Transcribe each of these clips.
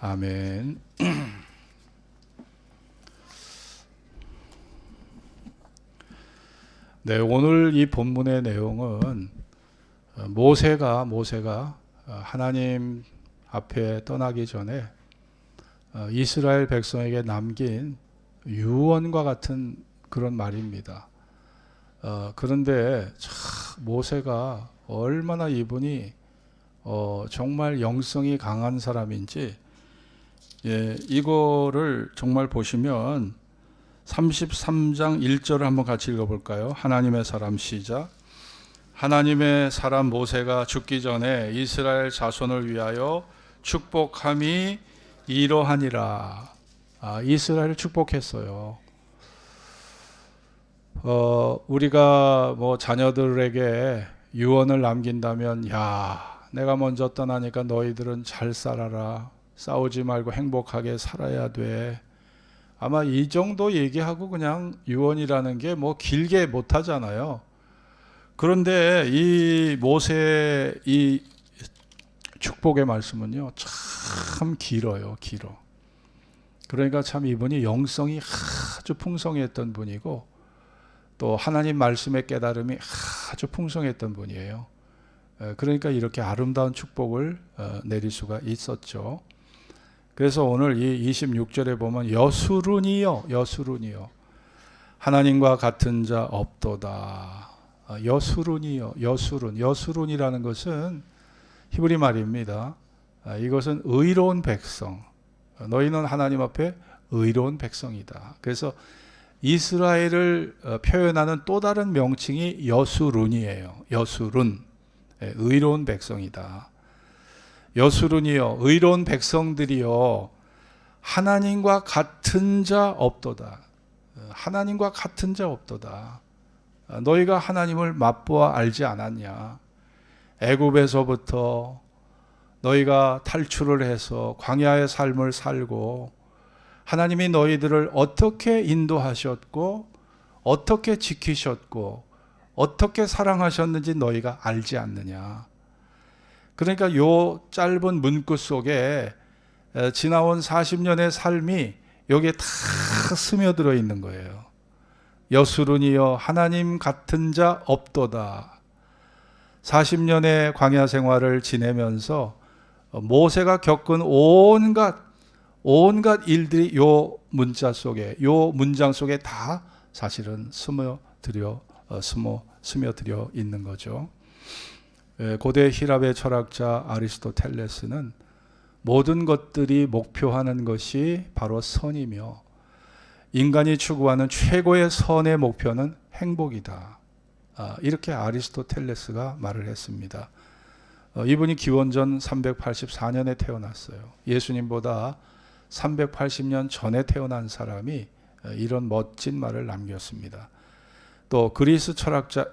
아멘. 네, 오늘 이 본문의 내용은 모세가 하나님 앞에 떠나기 전에 이스라엘 백성에게 남긴 유언과 같은 그런 말입니다. 그런데 참 모세가 얼마나 이분이 정말 영성이 강한 사람인지, 이거를 정말 보시면 33장 1절을 한번 같이 읽어볼까요? 하나님의 사람 시작. 하나님의 사람 모세가 죽기 전에 이스라엘 자손을 위하여 축복함이 이러하니라. 이스라엘을 축복했어요. 우리가 뭐 자녀들에게 유언을 남긴다면, 내가 먼저 떠나니까 너희들은 잘 살아라, 싸우지 말고 행복하게 살아야 돼. 아마 이 정도 얘기하고 그냥 유언이라는 게 뭐 길게 못 하잖아요. 그런데 이 모세의 이 축복의 말씀은요, 참 길어요. 길어. 그러니까 참 이분이 영성이 아주 풍성했던 분이고, 또 하나님 말씀의 깨달음이 아주 풍성했던 분이에요. 그러니까 이렇게 아름다운 축복을 내릴 수가 있었죠. 그래서 오늘 이 26절에 보면 여수룬이요 하나님과 같은 자 없도다. 여수룬이요. 여수룬이라는 것은 히브리 말입니다. 이것은 의로운 백성. 너희는 하나님 앞에 의로운 백성이다. 그래서 이스라엘을 표현하는 또 다른 명칭이 여수룬이에요. 여수룬. 의로운 백성이다. 여수룬이요, 의로운 백성들이요, 하나님과 같은 자 없도다. 하나님과 같은 자 없도다. 너희가 하나님을 맛보아 알지 않았냐? 애굽에서부터 너희가 탈출을 해서 광야의 삶을 살고 하나님이 너희들을 어떻게 인도하셨고 어떻게 지키셨고 어떻게 사랑하셨는지 너희가 알지 않느냐? 그러니까 요 짧은 문구 속에 지나온 40년의 삶이 여기에 다 스며들어 있는 거예요. 여수룬이여 하나님 같은 자 없도다. 40년의 광야 생활을 지내면서 모세가 겪은 온갖 일들이 요 문자 속에, 요 문장 속에 다 사실은 스며들어 있는 거죠. 고대 히랍의 철학자 아리스토텔레스는 모든 것들이 목표하는 것이 바로 선이며 인간이 추구하는 최고의 선의 목표는 행복이다. 이렇게 아리스토텔레스가 말을 했습니다. 이분이 기원전 384년에 태어났어요. 예수님보다 380년 전에 태어난 사람이 이런 멋진 말을 남겼습니다. 또 그리스 철학자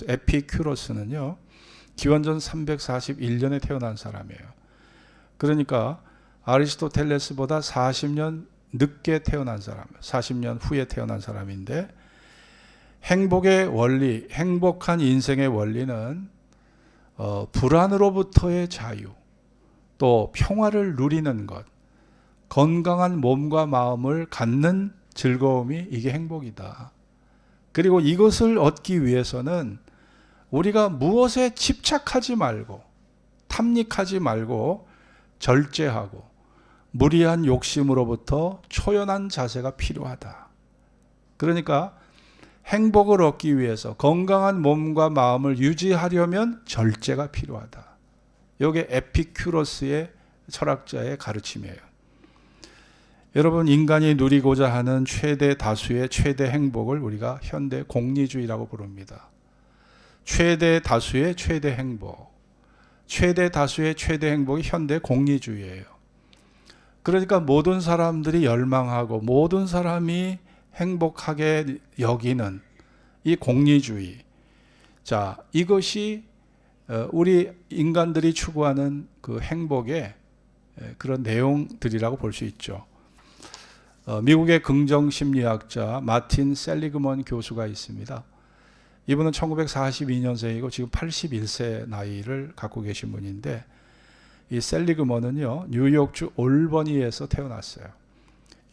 에피큐로스는요, 기원전 341년에 태어난 사람이에요. 그러니까 아리스토텔레스보다 40년 늦게 태어난 사람, 40년 후에 태어난 사람인데, 행복의 원리, 행복한 인생의 원리는 불안으로부터의 자유, 또 평화를 누리는 것, 건강한 몸과 마음을 갖는 즐거움이 이게 행복이다. 그리고 이것을 얻기 위해서는 우리가 무엇에 집착하지 말고 탐닉하지 말고 절제하고 무리한 욕심으로부터 초연한 자세가 필요하다. 그러니까 행복을 얻기 위해서 건강한 몸과 마음을 유지하려면 절제가 필요하다. 이게 에피큐로스의 철학자의 가르침이에요. 여러분, 인간이 누리고자 하는 최대 다수의 최대 행복을 우리가 현대 공리주의라고 부릅니다. 최대 다수의 최대 행복, 최대 다수의 최대 행복이 현대 공리주의예요. 그러니까 모든 사람들이 열망하고 모든 사람이 행복하게 여기는 이 공리주의. 자, 이것이 우리 인간들이 추구하는 그 행복의 그런 내용들이라고 볼 수 있죠. 미국의 긍정심리학자 마틴 셀리그먼 교수가 있습니다. 이분은 1942년생이고 지금 81세 나이를 갖고 계신 분인데, 이 셀리그먼은요, 뉴욕주 올버니에서 태어났어요.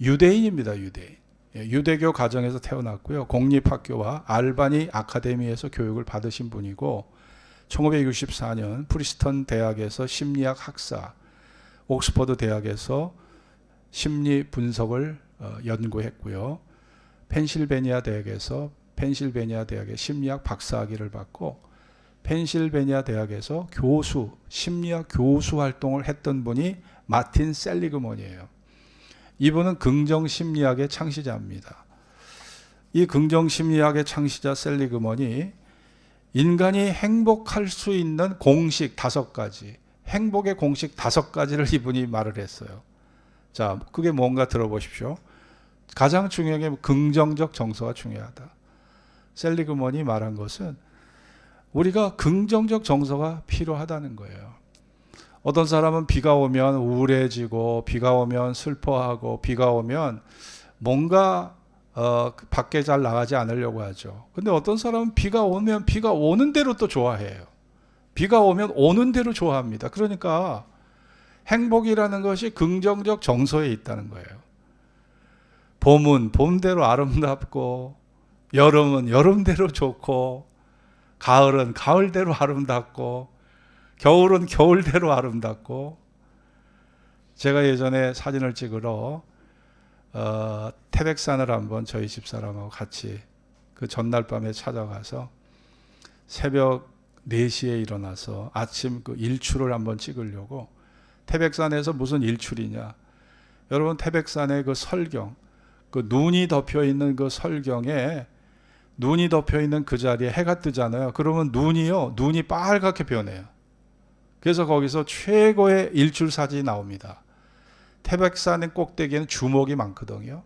유대인입니다, 유대인. 유대교 가정에서 태어났고요. 공립학교와 알바니 아카데미에서 교육을 받으신 분이고 1964년 프리스턴 대학에서 심리학 학사, 옥스퍼드 대학에서 심리 분석을 연구했고요. 펜실베니아 대학에서 펜실베니아 대학의 심리학 박사학위를 받고 펜실베니아 대학에서 교수, 심리학 교수 활동을 했던 분이 마틴 셀리그먼이에요. 이분은 긍정심리학의 창시자입니다. 이 긍정심리학의 창시자 셀리그먼이 인간이 행복할 수 있는 공식 5가지, 행복의 공식 5가지를 이분이 말을 했어요. 자, 그게 뭔가 들어보십시오. 가장 중요한 게 긍정적 정서가 중요하다. 셀리그먼이 말한 것은 우리가 긍정적 정서가 필요하다는 거예요. 어떤 사람은 비가 오면 우울해지고 비가 오면 슬퍼하고 비가 오면 뭔가 밖에 잘 나가지 않으려고 하죠. 근데 어떤 사람은 비가 오면 비가 오는 대로 또 좋아해요. 비가 오면 오는 대로 좋아합니다. 그러니까 행복이라는 것이 긍정적 정서에 있다는 거예요. 봄은 봄대로 아름답고 여름은 여름대로 좋고 가을은 가을대로 아름답고 겨울은 겨울대로 아름답고. 제가 예전에 사진을 찍으러 태백산을 한번 저희 집사람하고 같이 그 전날 밤에 찾아가서 새벽 4시에 일어나서 아침 그 일출을 한번 찍으려고. 태백산에서 무슨 일출이냐, 여러분 태백산의 그 설경, 그 눈이 덮여 있는 그 설경에 눈이 덮여 있는 그 자리에 해가 뜨잖아요. 그러면 눈이 빨갛게 변해요. 그래서 거기서 최고의 일출 사진이 나옵니다. 태백산의 꼭대기에는 주목이 많거든요.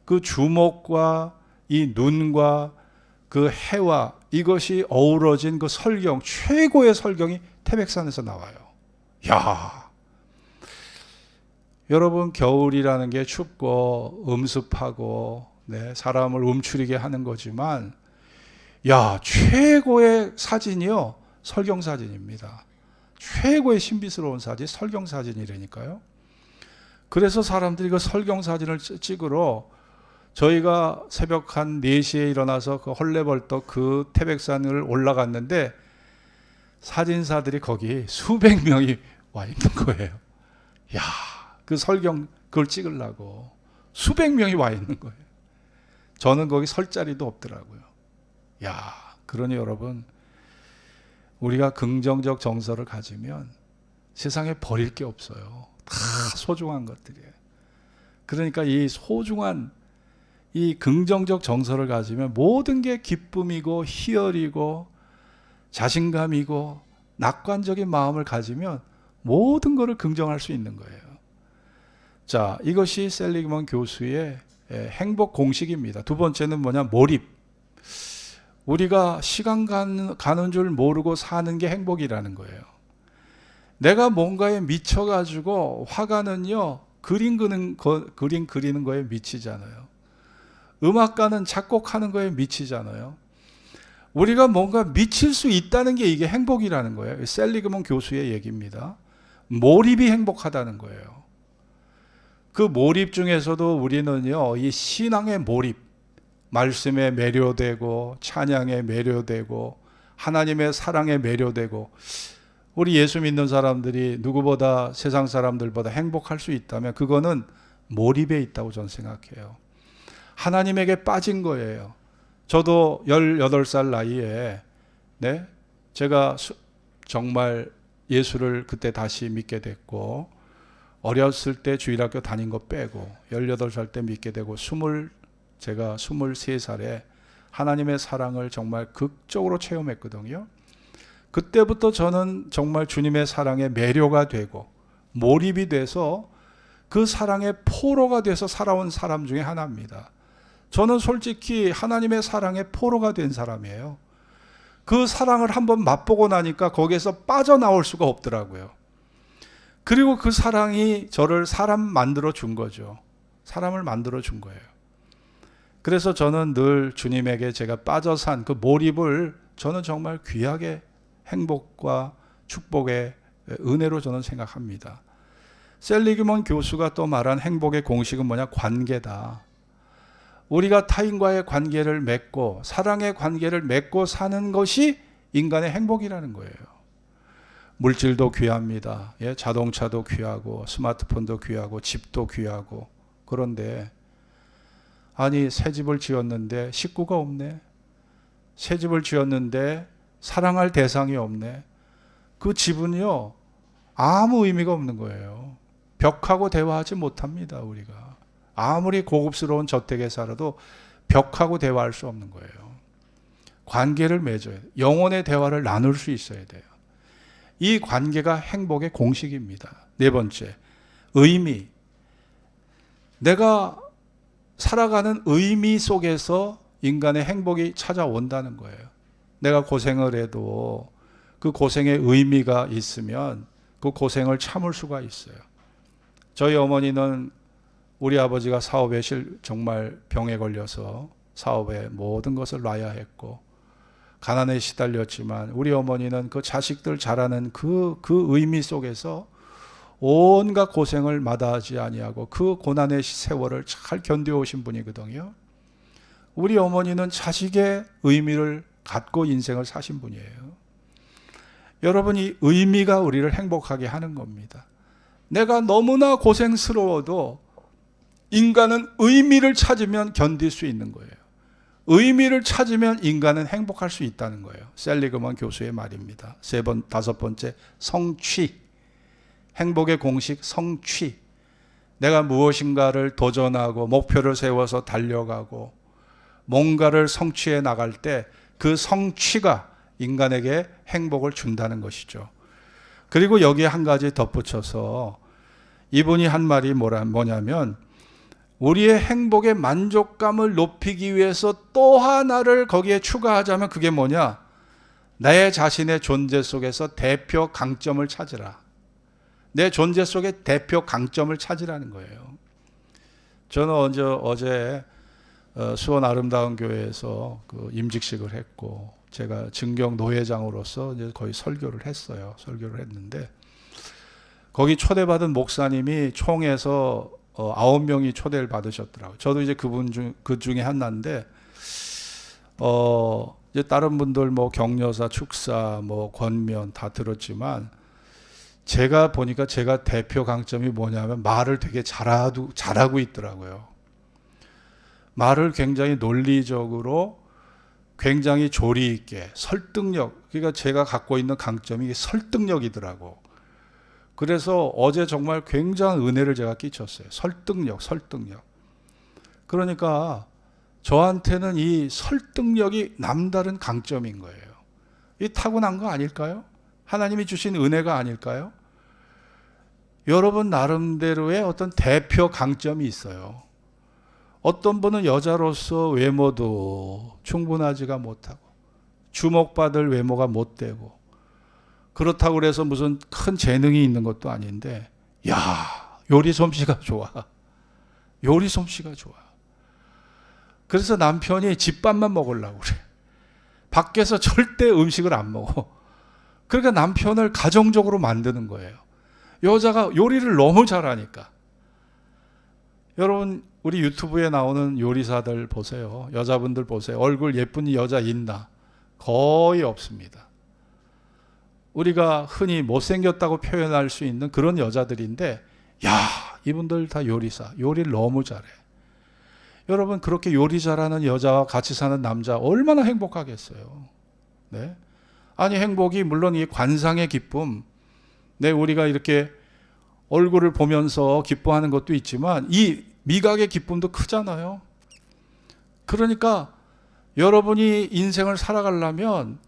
그 주목과 이 눈과 그 해와 이것이 어우러진 그 설경, 최고의 설경이 태백산에서 나와요. 야, 여러분 겨울이라는 게 춥고 음습하고 사람을 움츠리게 하는 거지만, 야, 최고의 사진이요, 설경 사진입니다. 최고의 신비스러운 사진, 설경 사진이라니까요. 그래서 사람들이 그 설경 사진을 찍으러 저희가 새벽 한 4시에 일어나서 그 헐레벌떡 그 태백산을 올라갔는데 사진사들이 거기 수백 명이 와 있는 거예요. 야, 그 설경 그걸 찍으려고 수백 명이 와 있는 거예요. 저는 거기 설 자리도 없더라고요. 야, 그러니 여러분, 우리가 긍정적 정서를 가지면 세상에 버릴 게 없어요. 다 소중한 것들이에요. 그러니까 이 소중한 이 긍정적 정서를 가지면 모든 게 기쁨이고 희열이고 자신감이고 낙관적인 마음을 가지면 모든 것을 긍정할 수 있는 거예요. 자, 이것이 셀리그먼 교수의 행복 공식입니다. 두 번째는 뭐냐? 몰입. 우리가 시간 가는 줄 모르고 사는 게 행복이라는 거예요. 내가 뭔가에 미쳐가지고 화가는요, 그림 그리는 거에 미치잖아요. 음악가는 작곡하는 거에 미치잖아요. 우리가 뭔가 미칠 수 있다는 게 이게 행복이라는 거예요. 셀리그먼 교수의 얘기입니다. 몰입이 행복하다는 거예요. 그 몰입 중에서도 우리는요, 이 신앙의 몰입, 말씀에 매료되고 찬양에 매료되고 하나님의 사랑에 매료되고, 우리 예수 믿는 사람들이 누구보다 세상 사람들보다 행복할 수 있다면 그거는 몰입에 있다고 저는 생각해요. 하나님에게 빠진 거예요. 저도 18살 나이에 제가 정말 예수를 그때 다시 믿게 됐고, 어렸을 때 주일학교 다닌 거 빼고 18살 때 믿게 되고 제가 23살에 하나님의 사랑을 정말 극적으로 체험했거든요. 그때부터 저는 정말 주님의 사랑에 매료가 되고 몰입이 돼서 그 사랑의 포로가 돼서 살아온 사람 중에 하나입니다. 저는 솔직히 하나님의 사랑의 포로가 된 사람이에요. 그 사랑을 한번 맛보고 나니까 거기에서 빠져나올 수가 없더라고요. 그리고 그 사랑이 저를 사람 만들어 준 거죠. 사람을 만들어 준 거예요. 그래서 저는 늘 주님에게 제가 빠져 산 그 몰입을 저는 정말 귀하게 행복과 축복의 은혜로 저는 생각합니다. 셀리그먼 교수가 또 말한 행복의 공식은 뭐냐? 관계다. 우리가 타인과의 관계를 맺고 사랑의 관계를 맺고 사는 것이 인간의 행복이라는 거예요. 물질도 귀합니다. 예, 자동차도 귀하고 스마트폰도 귀하고 집도 귀하고. 그런데 아니 새 집을 지었는데 식구가 없네. 새 집을 지었는데 사랑할 대상이 없네. 그 집은요 아무 의미가 없는 거예요. 벽하고 대화하지 못합니다. 우리가 아무리 고급스러운 저택에 살아도 벽하고 대화할 수 없는 거예요. 관계를 맺어야 돼요. 영혼의 대화를 나눌 수 있어야 돼요. 이 관계가 행복의 공식입니다. 네 번째, 의미. 내가 살아가는 의미 속에서 인간의 행복이 찾아온다는 거예요. 내가 고생을 해도 그 고생의 의미가 있으면 그 고생을 참을 수가 있어요. 저희 어머니는 우리 아버지가 사업에 정말 병에 걸려서 사업에 모든 것을 놔야 했고 가난에 시달렸지만 우리 어머니는 그 자식들 자라는 그 의미 속에서 온갖 고생을 마다하지 아니하고 그 고난의 세월을 잘 견뎌오신 분이거든요. 우리 어머니는 자식의 의미를 갖고 인생을 사신 분이에요. 여러분, 이 의미가 우리를 행복하게 하는 겁니다. 내가 너무나 고생스러워도 인간은 의미를 찾으면 견딜 수 있는 거예요. 의미를 찾으면 인간은 행복할 수 있다는 거예요. 셀리그먼 교수의 말입니다. 다섯 번째, 성취. 행복의 공식, 성취. 내가 무엇인가를 도전하고 목표를 세워서 달려가고 뭔가를 성취해 나갈 때 그 성취가 인간에게 행복을 준다는 것이죠. 그리고 여기에 한 가지 덧붙여서 이분이 한 말이 뭐냐면 우리의 행복의 만족감을 높이기 위해서 또 하나를 거기에 추가하자면 그게 뭐냐? 내 자신의 존재 속에서 대표 강점을 찾으라. 내 존재 속의 대표 강점을 찾으라는 거예요. 저는 어제 수원 아름다운 교회에서 그 임직식을 했고 제가 증경 노회장으로서 이제 거의 설교를 했어요. 설교를 했는데 거기 초대받은 목사님이 총에서 9명이 초대를 받으셨더라고요. 저도 이제 그 중에 하나인데 이제 다른 분들 뭐 격려사, 축사, 뭐 권면 다 들었지만 제가 보니까 제가 대표 강점이 뭐냐면 말을 되게 잘하고 있더라고요. 말을 굉장히 논리적으로 굉장히 조리 있게 설득력, 그러니까 제가 갖고 있는 강점이 설득력이더라고. 그래서 어제 정말 굉장한 은혜를 제가 끼쳤어요. 설득력. 그러니까 저한테는 이 설득력이 남다른 강점인 거예요. 이 타고난 거 아닐까요? 하나님이 주신 은혜가 아닐까요? 여러분 나름대로의 어떤 대표 강점이 있어요. 어떤 분은 여자로서 외모도 충분하지가 못하고 주목받을 외모가 못 되고 그렇다고 그래서 무슨 큰 재능이 있는 것도 아닌데 야, 요리 솜씨가 좋아. 요리 솜씨가 좋아. 그래서 남편이 집밥만 먹으려고 그래. 밖에서 절대 음식을 안 먹어. 그러니까 남편을 가정적으로 만드는 거예요. 여자가 요리를 너무 잘하니까. 여러분 우리 유튜브에 나오는 요리사들 보세요. 여자분들 보세요. 얼굴 예쁜 여자 있나? 거의 없습니다. 우리가 흔히 못생겼다고 표현할 수 있는 그런 여자들인데 야, 이분들 다 요리사. 요리를 너무 잘해. 여러분 그렇게 요리 잘하는 여자와 같이 사는 남자 얼마나 행복하겠어요. 네? 아니 행복이 물론 이 관상의 기쁨, 네, 우리가 이렇게 얼굴을 보면서 기뻐하는 것도 있지만 이 미각의 기쁨도 크잖아요. 그러니까 여러분이 인생을 살아가려면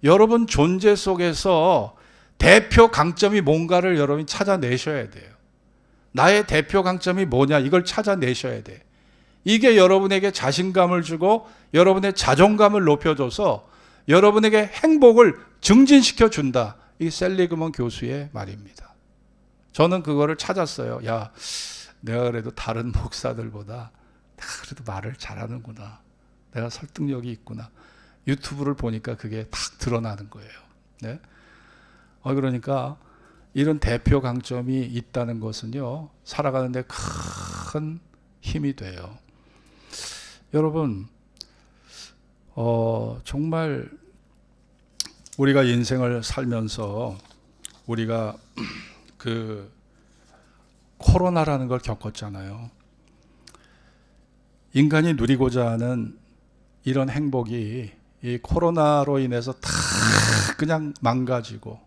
여러분 존재 속에서 대표 강점이 뭔가를 여러분이 찾아내셔야 돼요. 나의 대표 강점이 뭐냐 이걸 찾아내셔야 돼. 이게 여러분에게 자신감을 주고 여러분의 자존감을 높여줘서 여러분에게 행복을 증진시켜 준다. 이게 셀리그먼 교수의 말입니다. 저는 그거를 찾았어요. 야, 내가 그래도 다른 목사들보다 내가 그래도 말을 잘하는구나. 내가 설득력이 있구나. 유튜브를 보니까 그게 딱 드러나는 거예요. 네? 그러니까 이런 대표 강점이 있다는 것은요, 살아가는 데 큰 힘이 돼요. 여러분, 정말 우리가 인생을 살면서 우리가 그 코로나라는 걸 겪었잖아요. 인간이 누리고자 하는 이런 행복이 이 코로나로 인해서 다 그냥 망가지고,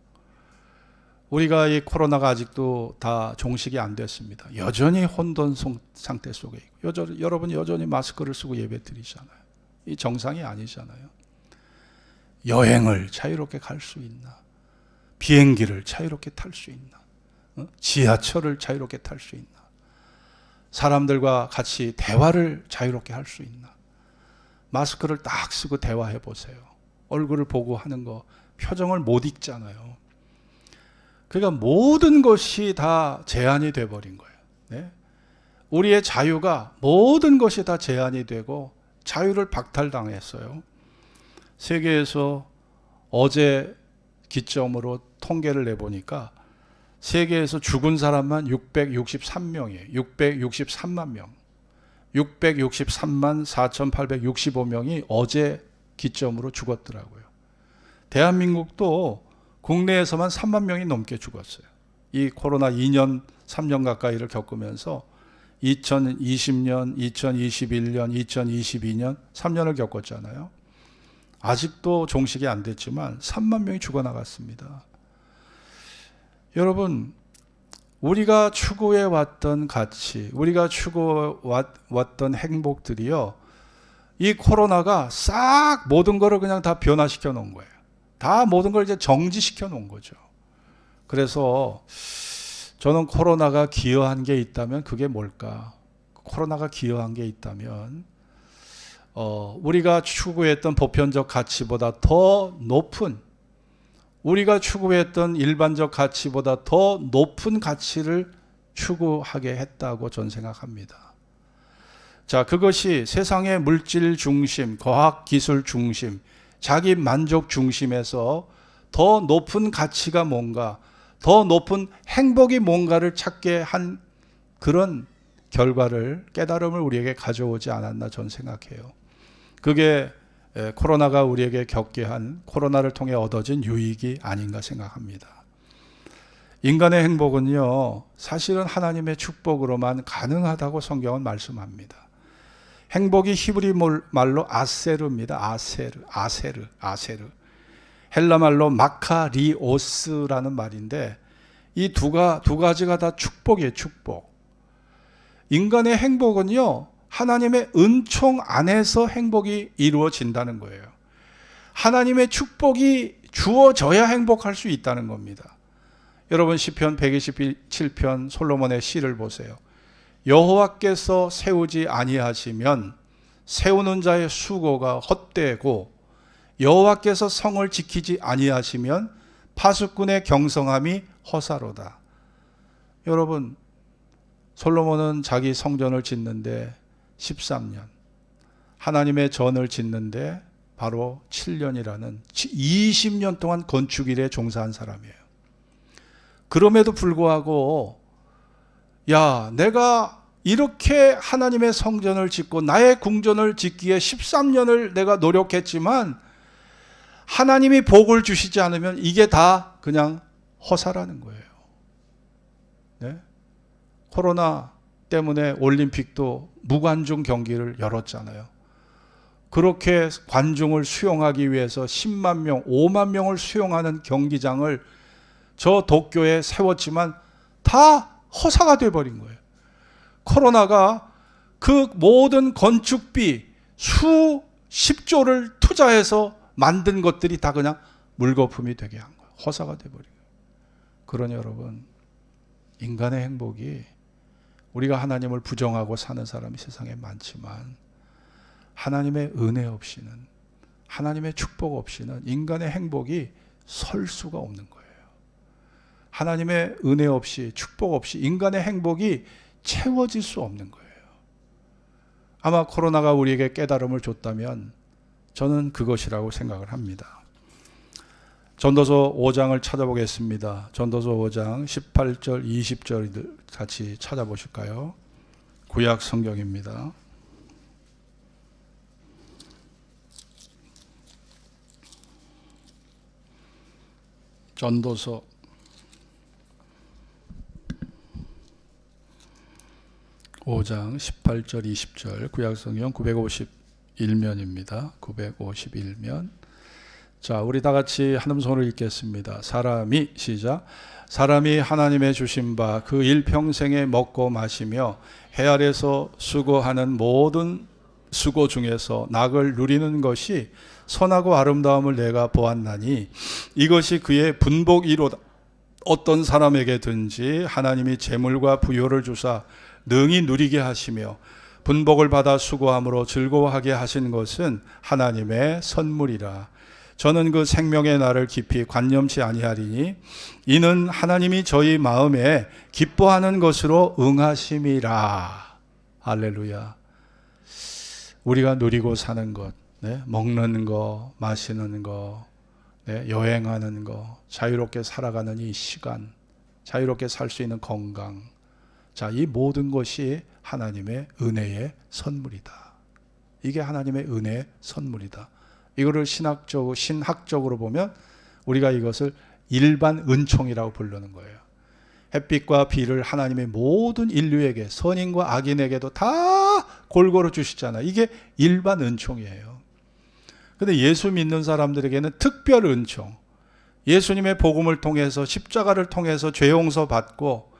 우리가 이 코로나가 아직도 다 종식이 안 됐습니다. 여전히 혼돈 상태 속에 있고, 여러분 여전히 마스크를 쓰고 예배 드리잖아요. 이 정상이 아니잖아요. 여행을 자유롭게 갈 수 있나? 비행기를 자유롭게 탈 수 있나? 지하철을 자유롭게 탈 수 있나? 사람들과 같이 대화를 자유롭게 할 수 있나? 마스크를 딱 쓰고 대화해 보세요. 얼굴을 보고 하는 거 표정을 못 읽잖아요. 그러니까 모든 것이 다 제한이 돼버린 거예요. 네? 우리의 자유가 모든 것이 다 제한이 되고 자유를 박탈당했어요. 세계에서 어제 기점으로 통계를 내보니까 세계에서 죽은 사람만 663명이에요. 663만 명. 663만 4,865명이 어제 기점으로 죽었더라고요. 대한민국도 국내에서만 3만 명이 넘게 죽었어요. 이 코로나 2년, 3년 가까이를 겪으면서 2020년, 2021년, 2022년 3년을 겪었잖아요. 아직도 종식이 안 됐지만 3만 명이 죽어나갔습니다. 여러분, 우리가 추구해 왔던 가치, 우리가 추구해 왔던 행복들이요, 이 코로나가 싹 모든 거를 그냥 다 변화시켜 놓은 거예요. 다 모든 걸 이제 정지시켜 놓은 거죠. 그래서 저는 코로나가 기여한 게 있다면 그게 뭘까? 코로나가 기여한 게 있다면 우리가 추구했던 보편적 가치보다 더 높은, 우리가 추구했던 일반적 가치보다 더 높은 가치를 추구하게 했다고 저는 생각합니다. 자, 그것이 세상의 물질 중심, 과학 기술 중심, 자기 만족 중심에서 더 높은 가치가 뭔가, 더 높은 행복이 뭔가를 찾게 한 그런 결과를, 깨달음을 우리에게 가져오지 않았나 저는 생각해요. 그게 코로나가 우리에게 겪게 한, 코로나를 통해 얻어진 유익이 아닌가 생각합니다. 인간의 행복은요, 사실은 하나님의 축복으로만 가능하다고 성경은 말씀합니다. 행복이 히브리 말로 아세르입니다. 아세르. 헬라 말로 마카리오스라는 말인데, 이 두 가지가 다 축복이에요, 축복. 인간의 행복은요, 하나님의 은총 안에서 행복이 이루어진다는 거예요. 하나님의 축복이 주어져야 행복할 수 있다는 겁니다. 여러분, 시편 127편 솔로몬의 시를 보세요. 여호와께서 세우지 아니하시면 세우는 자의 수고가 헛되고, 여호와께서 성을 지키지 아니하시면 파수꾼의 경성함이 허사로다. 여러분, 솔로몬은 자기 성전을 짓는데 13년, 하나님의 전을 짓는데 바로 7년이라는 20년 동안 건축 일에 종사한 사람이에요. 그럼에도 불구하고, 야, 내가 이렇게 하나님의 성전을 짓고 나의 궁전을 짓기에 13년을 내가 노력했지만 하나님이 복을 주시지 않으면 이게 다 그냥 허사라는 거예요. 네? 코로나 때문에 올림픽도 무관중 경기를 열었잖아요. 그렇게 관중을 수용하기 위해서 10만 명, 5만 명을 수용하는 경기장을 저 도쿄에 세웠지만 다 허사가 돼버린 거예요. 코로나가 그 모든 건축비 수십조를 투자해서 만든 것들이 다 그냥 물거품이 되게 한 거예요. 허사가 돼버린 거예요. 그러니 여러분, 인간의 행복이, 우리가 하나님을 부정하고 사는 사람이 세상에 많지만 하나님의 은혜 없이는, 하나님의 축복 없이는 인간의 행복이 설 수가 없는 거예요. 하나님의 은혜 없이, 축복 없이 인간의 행복이 채워질 수 없는 거예요. 아마 코로나가 우리에게 깨달음을 줬다면 저는 그것이라고 생각을 합니다. 전도서 5장을 찾아보겠습니다. 전도서 5장 18절, 20절 같이 찾아보실까요? 구약 성경입니다. 전도서 5장 18절 20절 구약성경 951면입니다. 951면. 자, 우리 다 같이 한 음성으로 읽겠습니다. 사람이 시작. 사람이 하나님의 주신 바 그 일평생에 먹고 마시며 해 아래서 수고하는 모든 수고 중에서 낙을 누리는 것이 선하고 아름다움을 내가 보았나니 이것이 그의 분복이로다. 어떤 사람에게든지 하나님이 재물과 부요를 주사 능히 누리게 하시며 분복을 받아 수고함으로 즐거워하게 하신 것은 하나님의 선물이라. 저는 그 생명의 날을 깊이 관념치 아니하리니 이는 하나님이 저희 마음에 기뻐하는 것으로 응하심이라. 할렐루야. 우리가 누리고 사는 것, 먹는 거, 마시는 거, 여행하는 거, 자유롭게 살아가는 이 시간, 자유롭게 살 수 있는 건강, 자, 이 모든 것이 하나님의 은혜의 선물이다. 이게 하나님의 은혜의 선물이다. 이거를 신학적으로 보면 우리가 이것을 일반 은총이라고 부르는 거예요. 햇빛과 비를 하나님의 모든 인류에게, 선인과 악인에게도 다 골고루 주시잖아요. 이게 일반 은총이에요. 근데 예수 믿는 사람들에게는 특별 은총, 예수님의 복음을 통해서, 십자가를 통해서 죄 용서 받고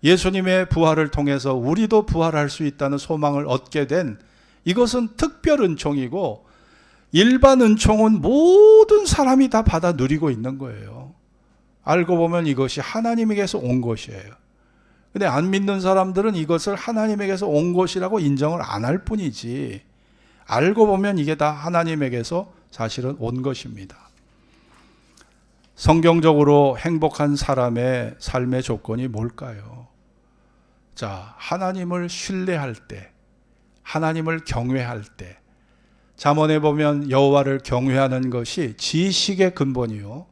예수님의 부활을 통해서 우리도 부활할 수 있다는 소망을 얻게 된, 이것은 특별 은총이고, 일반 은총은 모든 사람이 다 받아 누리고 있는 거예요. 알고 보면 이것이 하나님에게서 온 것이에요. 근데 안 믿는 사람들은 이것을 하나님에게서 온 것이라고 인정을 안 할 뿐이지, 알고 보면 이게 다 하나님에게서 사실은 온 것입니다. 성경적으로 행복한 사람의 삶의 조건이 뭘까요? 자, 하나님을 신뢰할 때, 하나님을 경외할 때, 잠언에 보면 여호와를 경외하는 것이 지식의 근본이요,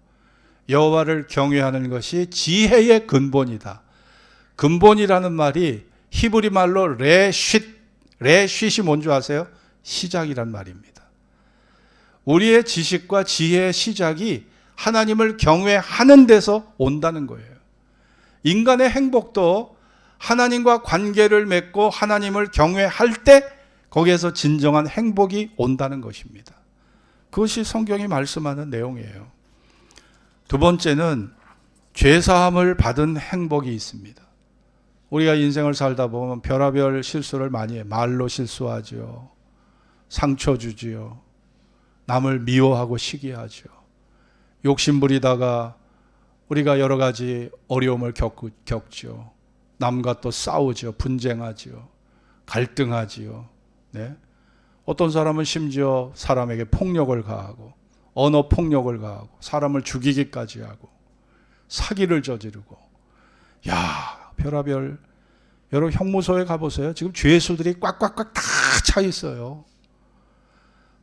여호와를 경외하는 것이 지혜의 근본이다. 근본이라는 말이 히브리 말로 레쉿이 뭔지 아세요? 시작이란 말입니다. 우리의 지식과 지혜의 시작이 하나님을 경외하는 데서 온다는 거예요. 인간의 행복도 하나님과 관계를 맺고 하나님을 경외할 때 거기에서 진정한 행복이 온다는 것입니다. 그것이 성경이 말씀하는 내용이에요. 두 번째는 죄사함을 받은 행복이 있습니다. 우리가 인생을 살다 보면 별의별 실수를 많이 해요. 말로 실수하죠. 상처 주지요. 남을 미워하고 시기하죠. 욕심 부리다가 우리가 여러 가지 어려움을 겪죠. 남과 또 싸우죠. 분쟁하죠. 갈등하지요. 어떤 사람은 심지어 사람에게 폭력을 가하고, 언어 폭력을 가하고, 사람을 죽이기까지 하고, 사기를 저지르고, 별의별. 여러분 형무소에 가보세요. 지금 죄수들이 꽉꽉꽉 다 차 있어요.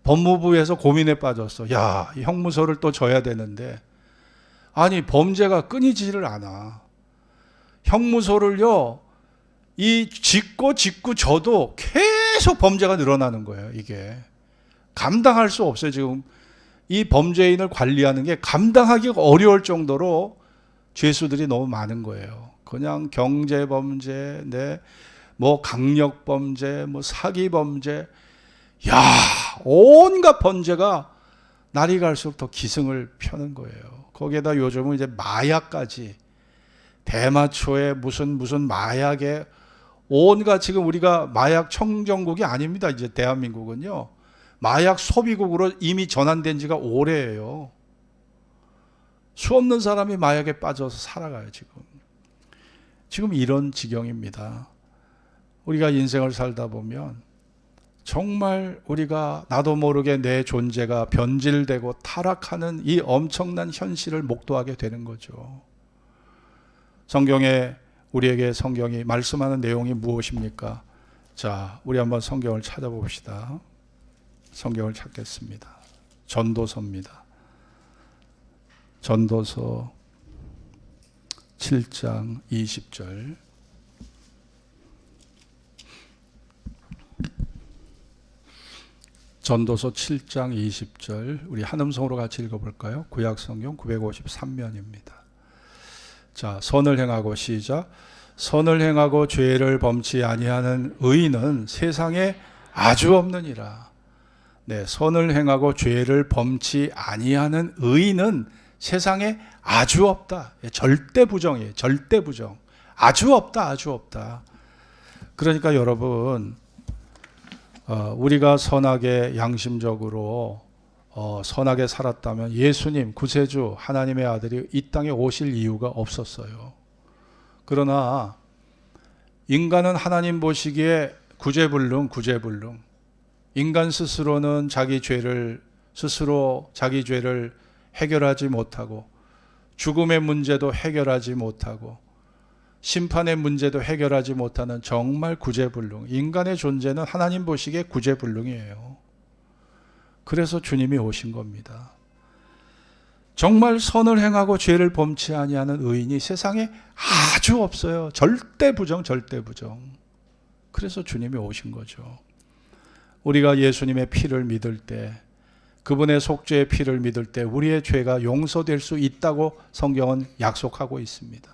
법무부에서 고민에 빠졌어. 이 형무소를 또 져야 되는데, 아니 범죄가 끊이지를 않아. 형무소를요, 이 짓고 져도 계속 범죄가 늘어나는 거예요. 이게 감당할 수 없어요. 지금 이 범죄인을 관리하는 게 감당하기가 어려울 정도로 죄수들이 너무 많은 거예요. 그냥 경제범죄, 강력범죄, 사기범죄, 온갖 범죄가 날이 갈수록 더 기승을 펴는 거예요. 거기에다 요즘은 이제 마약까지, 대마초에 무슨 마약에, 온갖, 지금 우리가 마약 청정국이 아닙니다. 이제 대한민국은요, 마약 소비국으로 이미 전환된 지가 오래예요. 수없는 사람이 마약에 빠져서 살아가요. 지금 이런 지경입니다. 우리가 인생을 살다 보면 정말 우리가 나도 모르게 내 존재가 변질되고 타락하는 이 엄청난 현실을 목도하게 되는 거죠. 성경에, 우리에게 성경이 말씀하는 내용이 무엇입니까? 자, 우리 한번 성경을 찾아봅시다. 성경을 찾겠습니다. 전도서입니다. 전도서 7장 20절. 전도서 7장 20절 우리 한음성으로 같이 읽어볼까요? 구약성경 953면입니다. 자, 선을 행하고 시작. 선을 행하고 죄를 범치 아니하는 의인은 세상에 아주 없느니라. 네, 선을 행하고 죄를 범치 아니하는 의인은 세상에 아주 없다. 절대 부정이에요. 절대 부정. 아주 없다. 아주 없다. 그러니까 여러분, 우리가 선하게 양심적으로 선하게 살았다면 예수님 구세주 하나님의 아들이 이 땅에 오실 이유가 없었어요. 그러나 인간은 하나님 보시기에 구제불능. 인간 스스로는 자기 죄를 해결하지 못하고 죽음의 문제도 해결하지 못하고 심판의 문제도 해결하지 못하는 정말 구제불능. 인간의 존재는 하나님 보시기에 구제불능이에요. 그래서 주님이 오신 겁니다. 정말 선을 행하고 죄를 범치 아니하는 의인이 세상에 아주 없어요. 절대 부정. 그래서 주님이 오신 거죠. 우리가 예수님의 피를 믿을 때, 그분의 속죄의 피를 믿을 때 우리의 죄가 용서될 수 있다고 성경은 약속하고 있습니다.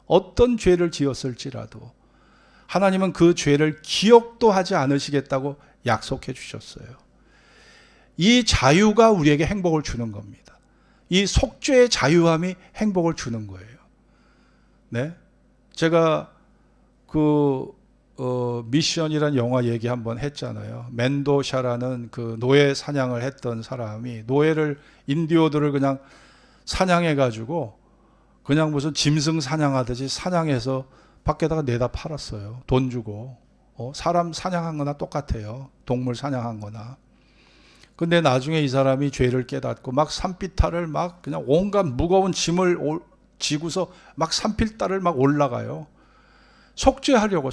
어떤 죄를 지었을지라도 하나님은 그 죄를 기억도 하지 않으시겠다고 약속해 주셨어요. 이 자유가 우리에게 행복을 주는 겁니다. 이 속죄의 자유함이 행복을 주는 거예요. 네? 제가 미션이라는 영화 얘기 한번 했잖아요. 멘도샤라는 그 노예 사냥을 했던 사람이 노예를 인디오들을 그냥 사냥해가지고 그냥 무슨 짐승 사냥하듯이 사냥해서 밖에다가 내다 팔았어요. 돈 주고. 사람 사냥한 거나 똑같아요. 동물 사냥한 거나. 근데 나중에 이 사람이 죄를 깨닫고 막 산비탈을 막 그냥 온갖 무거운 짐을 지고서 막 산비탈을 막 올라가요. 속죄하려고.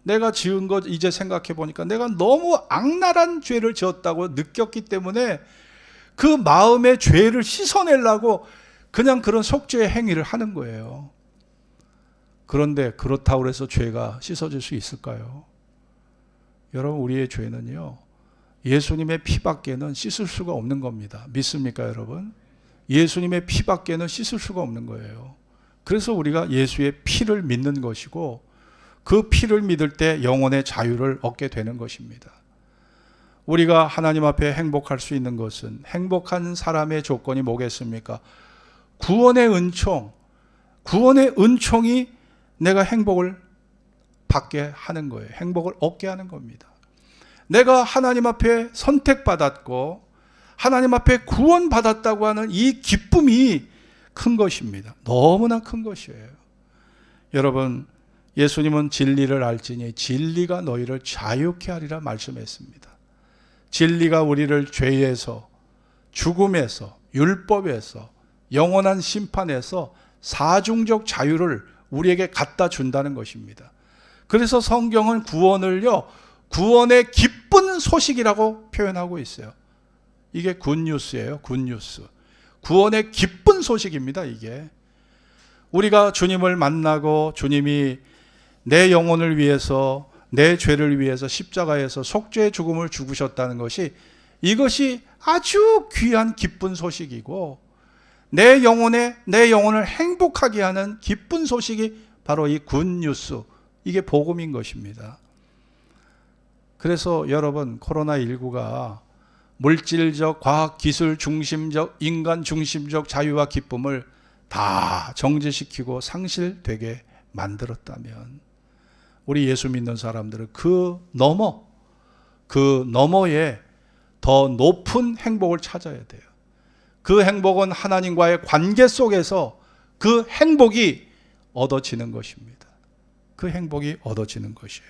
내가 지은 것 이제 생각해 보니까 내가 너무 악랄한 죄를 지었다고 느꼈기 때문에 그 마음의 죄를 씻어내려고 그냥 그런 속죄의 행위를 하는 거예요. 그런데 그렇다고 해서 죄가 씻어질 수 있을까요? 여러분, 우리의 죄는요, 예수님의 피밖에는 씻을 수가 없는 겁니다. 믿습니까, 여러분? 예수님의 피밖에는 씻을 수가 없는 거예요. 그래서 우리가 예수의 피를 믿는 것이고 그 피를 믿을 때 영혼의 자유를 얻게 되는 것입니다. 우리가 하나님 앞에 행복할 수 있는 것은, 행복한 사람의 조건이 뭐겠습니까? 구원의 은총이 내가 행복을 받게 하는 거예요. 행복을 얻게 하는 겁니다. 내가 하나님 앞에 선택받았고 하나님 앞에 구원받았다고 하는 이 기쁨이 큰 것입니다. 너무나 큰 것이에요. 여러분, 예수님은 진리를 알지니 진리가 너희를 자유케 하리라 말씀했습니다. 진리가 우리를 죄에서, 죽음에서, 율법에서, 영원한 심판에서 사중적 자유를 우리에게 갖다 준다는 것입니다. 그래서 성경은 구원을요, 구원의 기쁜 소식이라고 표현하고 있어요. 이게 굿뉴스예요. 굿뉴스. 구원의 기쁜 소식입니다. 이게 우리가 주님을 만나고 주님이 내 영혼을 위해서, 내 죄를 위해서 십자가에서 속죄의 죽음을 죽으셨다는 것이, 이것이 아주 귀한 기쁜 소식이고 내 영혼을 행복하게 하는 기쁜 소식이 바로 이 굿뉴스, 이게 복음인 것입니다. 그래서 여러분, 코로나19가 물질적, 과학기술 중심적, 인간 중심적 자유와 기쁨을 다 정지시키고 상실되게 만들었다면 우리 예수 믿는 사람들은 그 너머에 더 높은 행복을 찾아야 돼요. 그 행복은 하나님과의 관계 속에서 그 행복이 얻어지는 것입니다. 그 행복이 얻어지는 것이에요.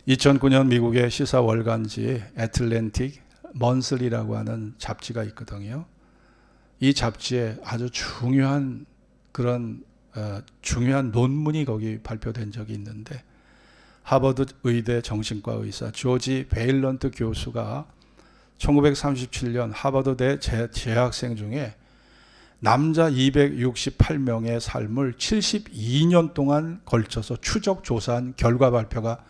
2009년 미국의 시사 월간지 애틀랜틱 먼슬리라고 하는 잡지가 있거든요. 이 잡지에 아주 중요한 논문이 거기 발표된 적이 있는데, 하버드 의대 정신과 의사 조지 베일런트 교수가 1937년 하버드대 재학생 중에 남자 268명의 삶을 72년 동안 걸쳐서 추적 조사한 결과 발표가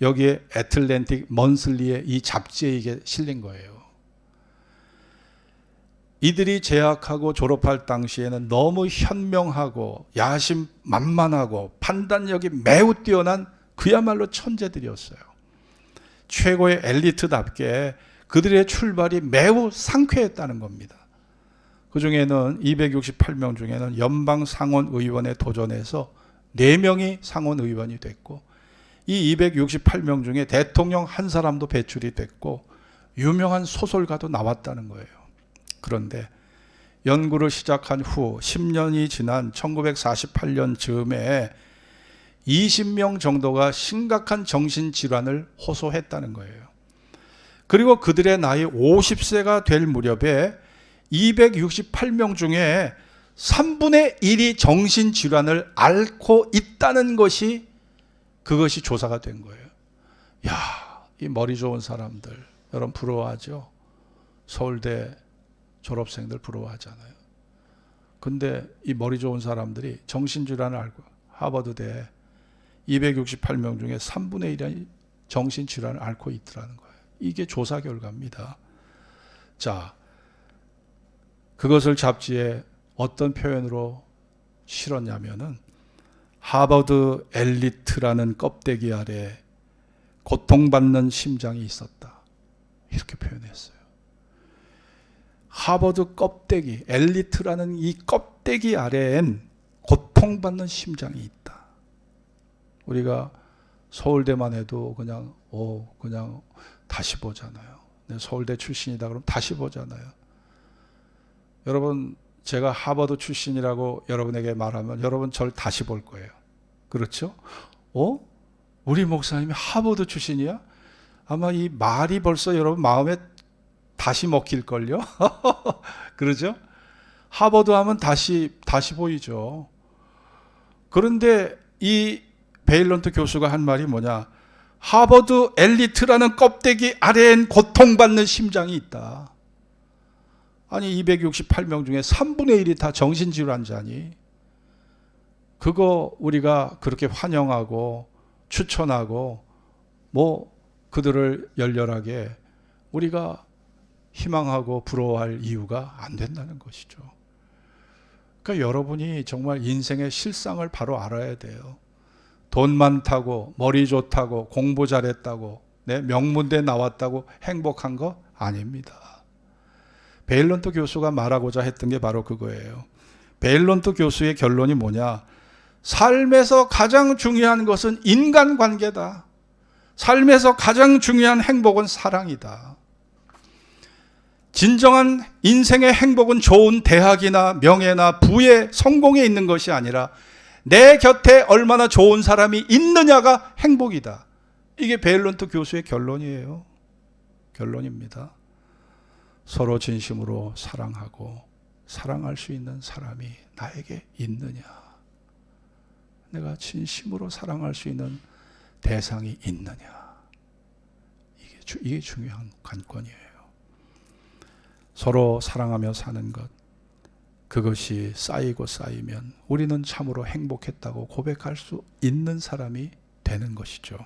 여기에 애틀랜틱 먼슬리의 이 잡지에 이게 실린 거예요. 이들이 재학하고 졸업할 당시에는 너무 현명하고 야심만만하고 판단력이 매우 뛰어난 그야말로 천재들이었어요. 최고의 엘리트답게 그들의 출발이 매우 상쾌했다는 겁니다. 그 중에는 268명 중에는 연방 상원의원에 도전해서 4명이 상원의원이 됐고, 이 268명 중에 대통령 한 사람도 배출이 됐고 유명한 소설가도 나왔다는 거예요. 그런데 연구를 시작한 후 10년이 지난 1948년 즈음에 20명 정도가 심각한 정신질환을 호소했다는 거예요. 그리고 그들의 나이 50세가 될 무렵에 268명 중에 3분의 1이 정신질환을 앓고 있다는 것이, 그것이 조사가 된 거예요. 야, 이 머리 좋은 사람들, 여러분 부러워하죠? 서울대 졸업생들 부러워하잖아요. 근데 이 머리 좋은 사람들이 정신질환을 앓고, 하버드대 268명 중에 3분의 1이 정신질환을 앓고 있더라는 거예요. 이게 조사 결과입니다. 자, 그것을 잡지에 어떤 표현으로 실었냐면은 하버드 엘리트라는 껍데기 아래 고통받는 심장이 있었다, 이렇게 표현했어요. 하버드 껍데기, 엘리트라는 이 껍데기 아래엔 고통받는 심장이 있다. 우리가 서울대만 해도 그냥 다시 보잖아요. 서울대 출신이다 그러면 다시 보잖아요. 여러분, 제가 하버드 출신이라고 여러분에게 말하면 여러분 절 다시 볼 거예요. 그렇죠? 우리 목사님이 하버드 출신이야? 아마 이 말이 벌써 여러분 마음에 다시 먹힐걸요? 그러죠? 하버드 하면 다시 보이죠. 그런데 이 베일런트 교수가 한 말이 뭐냐? 하버드 엘리트라는 껍데기 아래엔 고통받는 심장이 있다. 아니 268명 중에 3분의 1이 다 정신질환자니, 그거 우리가 그렇게 환영하고 추천하고 그들을 열렬하게 우리가 희망하고 부러워할 이유가 안 된다는 것이죠. 그러니까 여러분이 정말 인생의 실상을 바로 알아야 돼요. 돈 많다고, 머리 좋다고, 공부 잘했다고, 명문대 나왔다고 행복한 거 아닙니다. 베일런트 교수가 말하고자 했던 게 바로 그거예요. 베일런트 교수의 결론이 뭐냐? 삶에서 가장 중요한 것은 인간관계다. 삶에서 가장 중요한 행복은 사랑이다. 진정한 인생의 행복은 좋은 대학이나 명예나 부의 성공에 있는 것이 아니라 내 곁에 얼마나 좋은 사람이 있느냐가 행복이다. 이게 베일런트 교수의 결론이에요. 결론입니다. 서로 진심으로 사랑하고 사랑할 수 있는 사람이 나에게 있느냐, 내가 진심으로 사랑할 수 있는 대상이 있느냐, 이게 중요한 관건이에요. 서로 사랑하며 사는 것, 그것이 쌓이고 쌓이면 우리는 참으로 행복했다고 고백할 수 있는 사람이 되는 것이죠.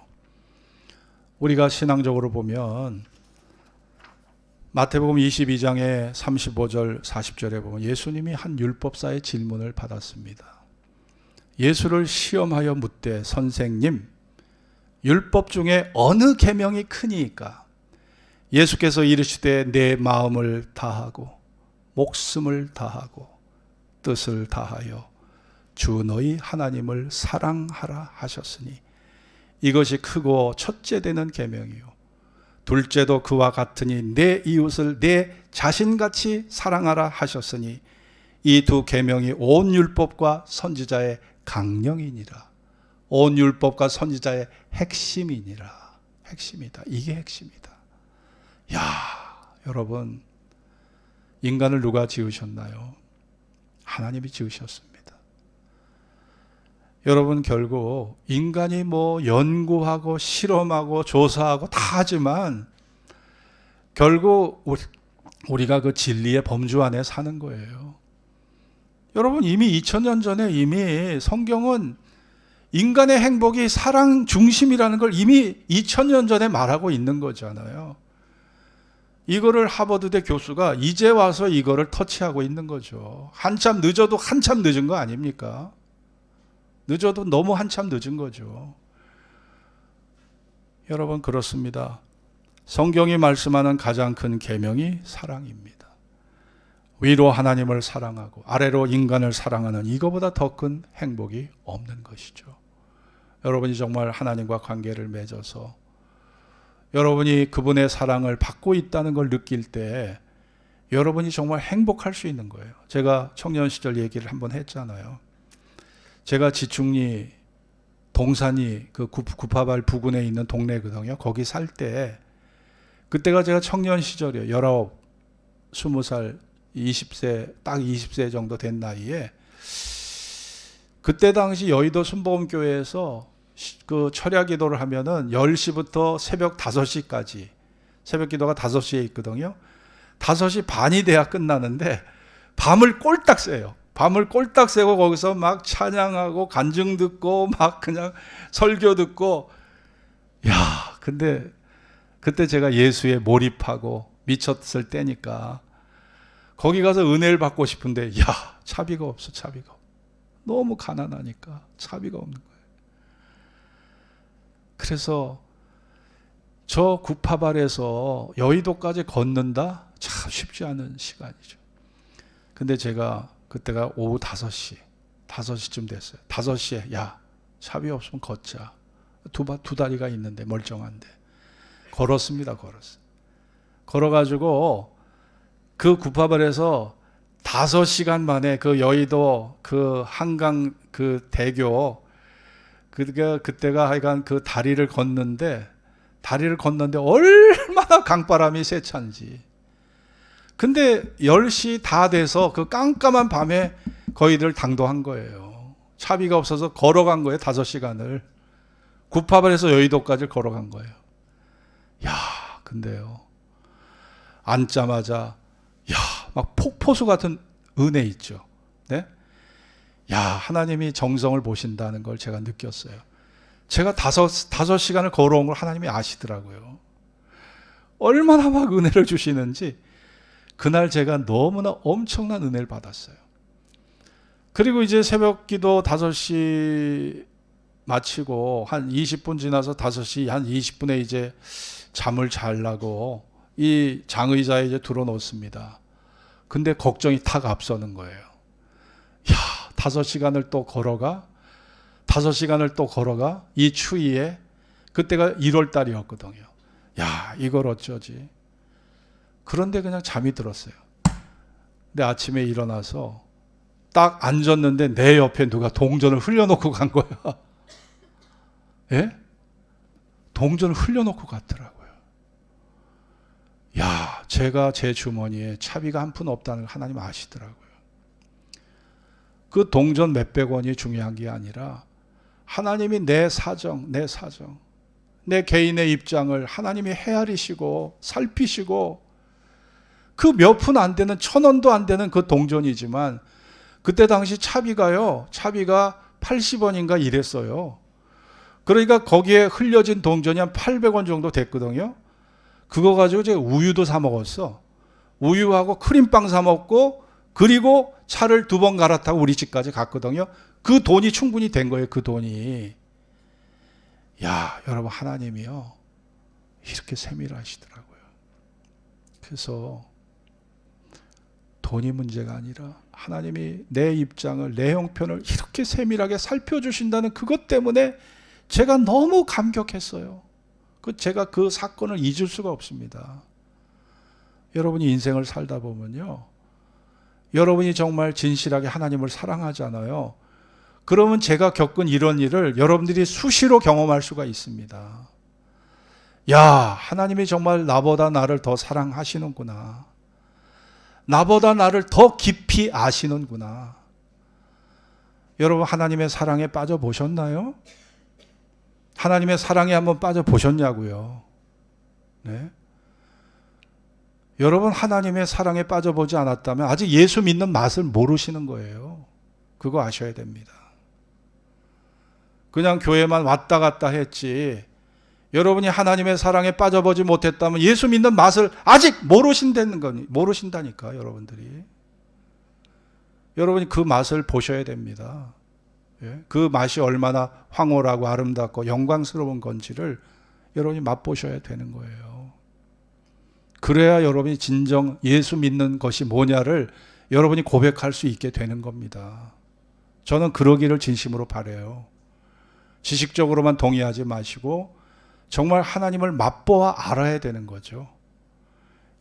우리가 신앙적으로 보면 마태복음 22장의 35절 40절에 보면 예수님이 한 율법사의 질문을 받았습니다. 예수를 시험하여 묻되 선생님, 율법 중에 어느 계명이 크니이까? 예수께서 이르시되 내 마음을 다하고 목숨을 다하고 뜻을 다하여 주 너희 하나님을 사랑하라 하셨으니 이것이 크고 첫째 되는 계명이요 둘째도 그와 같으니 내 이웃을 내 자신같이 사랑하라 하셨으니 이 두 계명이 온 율법과 선지자의 강령이니라. 온 율법과 선지자의 핵심이니라. 핵심이다. 이게 핵심이다. 야, 여러분, 인간을 누가 지으셨나요? 하나님이 지으셨습니다. 여러분, 결국 인간이 연구하고 실험하고 조사하고 다 하지만 결국 우리가 그 진리의 범주 안에 사는 거예요. 여러분, 이미 2000년 전에 이미 성경은 인간의 행복이 사랑 중심이라는 걸 이미 2000년 전에 말하고 있는 거잖아요. 이거를 하버드대 교수가 이제 와서 이거를 터치하고 있는 거죠. 한참 늦어도 한참 늦은 거 아닙니까? 늦어도 너무 한참 늦은 거죠. 여러분, 그렇습니다. 성경이 말씀하는 가장 큰 계명이 사랑입니다. 위로 하나님을 사랑하고 아래로 인간을 사랑하는 이거보다 더 큰 행복이 없는 것이죠. 여러분이 정말 하나님과 관계를 맺어서 여러분이 그분의 사랑을 받고 있다는 걸 느낄 때 여러분이 정말 행복할 수 있는 거예요. 제가 청년 시절 얘기를 한번 했잖아요. 제가 지충리 동산이 그 구파발 부근에 있는 동네거든요. 거기 살 때 그때가 제가 청년 시절이에요. 19, 20살, 20세, 딱 20세 정도 된 나이에 그때 당시 여의도 순복음교회에서 그 철야 기도를 하면은 10시부터 새벽 5시까지 새벽 기도가 5시에 있거든요. 5시 반이 돼야 끝나는데 밤을 꼴딱 새요. 밤을 꼴딱 새고 거기서 막 찬양하고 간증 듣고 막 그냥 설교 듣고 근데 그때 제가 예수에 몰입하고 미쳤을 때니까 거기 가서 은혜를 받고 싶은데 차비가 없어. 차비가 너무 가난하니까 차비가 없는 거예요. 그래서 저 구파발에서 여의도까지 걷는다? 참 쉽지 않은 시간이죠. 근데 제가 그때가 오후 5시쯤 됐어요. 5시에 차비 없으면 걷자. 두 다리가 있는데 멀쩡한데 걸었습니다. 걸어가지고 그 구파발에서 5시간 만에 그 여의도 그 한강 그 대교 그때가 하여간 그 다리를 걷는데 얼마나 강바람이 세찬지. 근데 10시 다 돼서 그 깜깜한 밤에 거의들 당도한 거예요. 차비가 없어서 걸어간 거예요. 5시간을. 구파발에서 여의도까지 걸어간 거예요. 근데요. 앉자마자 막 폭포수 같은 은혜 있죠. 네? 하나님이 정성을 보신다는 걸 제가 느꼈어요. 제가 5시간을 걸어온 걸 하나님이 아시더라고요. 얼마나 막 은혜를 주시는지 그날 제가 너무나 엄청난 은혜를 받았어요. 그리고 이제 새벽 기도 5시 마치고 한 20분 지나서 5시 한 20분에 이제 잠을 자려고 이 장의자에 이제 들어놓습니다. 근데 걱정이 탁 앞서는 거예요. 5시간을 또 걸어가 이 추위에 그때가 1월 달이었거든요. 이걸 어쩌지? 그런데 그냥 잠이 들었어요. 근데 아침에 일어나서 딱 앉았는데 내 옆에 누가 동전을 흘려놓고 간 거야. 예? 동전을 흘려놓고 갔더라고요. 제가 제 주머니에 차비가 한 푼 없다는 걸 하나님 아시더라고요. 그 동전 몇백 원이 중요한 게 아니라 하나님이 내 사정, 내 개인의 입장을 하나님이 헤아리시고 살피시고 그 몇 푼 안 되는 1,000원도 안 되는 그 동전이지만 그때 당시 차비가 80원인가 이랬어요. 그러니까 거기에 흘려진 동전이 한 800원 정도 됐거든요. 그거 가지고 제가 우유도 사 먹었어. 우유하고 크림빵 사 먹고 그리고 차를 2번 갈아타고 우리 집까지 갔거든요. 그 돈이 충분히 된 거예요. 그 돈이. 여러분, 하나님이요 이렇게 세밀하시더라고요. 그래서 돈이 문제가 아니라 하나님이 내 입장을, 내 형편을 이렇게 세밀하게 살펴주신다는 그것 때문에 제가 너무 감격했어요. 제가 그 사건을 잊을 수가 없습니다. 여러분이 인생을 살다 보면요, 여러분이 정말 진실하게 하나님을 사랑하잖아요. 그러면 제가 겪은 이런 일을 여러분들이 수시로 경험할 수가 있습니다. 하나님이 정말 나보다 나를 더 사랑하시는구나. 나보다 나를 더 깊이 아시는구나. 여러분, 하나님의 사랑에 빠져보셨나요? 하나님의 사랑에 한번 빠져보셨냐고요. 네? 여러분 하나님의 사랑에 빠져보지 않았다면 아직 예수 믿는 맛을 모르시는 거예요. 그거 아셔야 됩니다. 그냥 교회만 왔다 갔다 했지 여러분이 하나님의 사랑에 빠져보지 못했다면 예수 믿는 맛을 아직 모르신다니까 여러분들이. 여러분이 그 맛을 보셔야 됩니다. 그 맛이 얼마나 황홀하고 아름답고 영광스러운 건지를 여러분이 맛보셔야 되는 거예요. 그래야 여러분이 진정 예수 믿는 것이 뭐냐를 여러분이 고백할 수 있게 되는 겁니다. 저는 그러기를 진심으로 바라요. 지식적으로만 동의하지 마시고 정말 하나님을 맛보아 알아야 되는 거죠.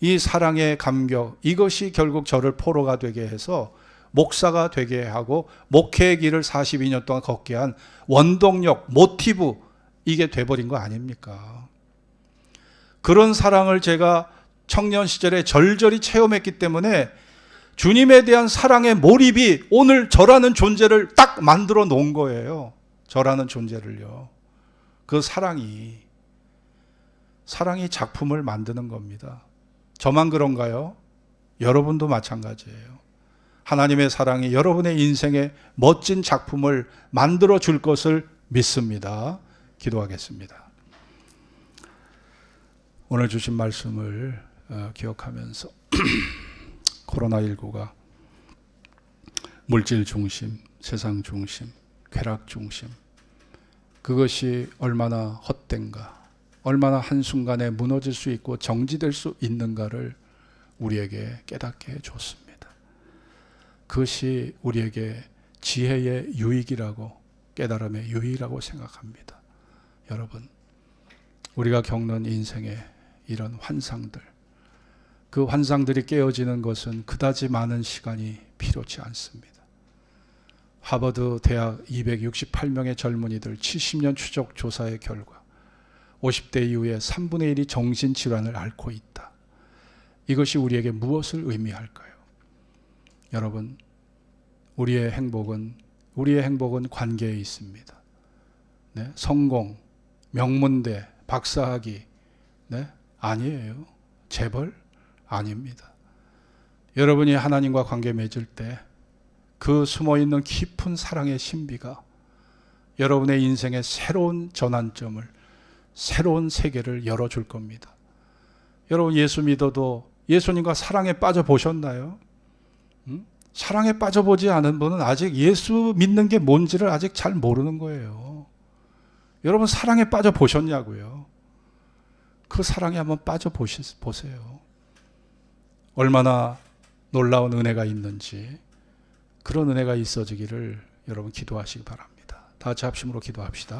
이 사랑의 감격, 이것이 결국 저를 포로가 되게 해서 목사가 되게 하고 목회의 길을 42년 동안 걷게 한 원동력, 모티브, 이게 돼버린 거 아닙니까? 그런 사랑을 제가 청년 시절에 절절히 체험했기 때문에 주님에 대한 사랑의 몰입이 오늘 저라는 존재를 딱 만들어 놓은 거예요. 저라는 존재를요. 그 사랑이 작품을 만드는 겁니다. 저만 그런가요? 여러분도 마찬가지예요. 하나님의 사랑이 여러분의 인생에 멋진 작품을 만들어 줄 것을 믿습니다. 기도하겠습니다. 오늘 주신 말씀을 기억하면서 코로나19가 물질 중심, 세상 중심, 쾌락 중심, 그것이 얼마나 헛된가, 얼마나 한순간에 무너질 수 있고 정지될 수 있는가를 우리에게 깨닫게 해줬습니다. 그것이 우리에게 지혜의 유익이라고, 깨달음의 유익이라고 생각합니다. 여러분, 우리가 겪는 인생의 이런 환상들, 그 환상들이 깨어지는 것은 그다지 많은 시간이 필요치 않습니다. 하버드 대학 268명의 젊은이들 70년 추적 조사의 결과 50대 이후에 3분의 1이 정신질환을 앓고 있다. 이것이 우리에게 무엇을 의미할까요? 여러분, 우리의 행복은 관계에 있습니다. 네? 성공, 명문대, 박사학위, 네? 아니에요. 재벌? 아닙니다. 여러분이 하나님과 관계 맺을 때 그 숨어있는 깊은 사랑의 신비가 여러분의 인생의 새로운 전환점을, 새로운 세계를 열어줄 겁니다. 여러분, 예수 믿어도 예수님과 사랑에 빠져보셨나요? 사랑에 빠져보지 않은 분은 아직 예수 믿는 게 뭔지를 아직 잘 모르는 거예요. 여러분, 사랑에 빠져보셨냐고요? 그 사랑에 한번 빠져보세요. 얼마나 놀라운 은혜가 있는지, 그런 은혜가 있어지기를 여러분 기도하시기 바랍니다. 다 같이 합심으로 기도합시다.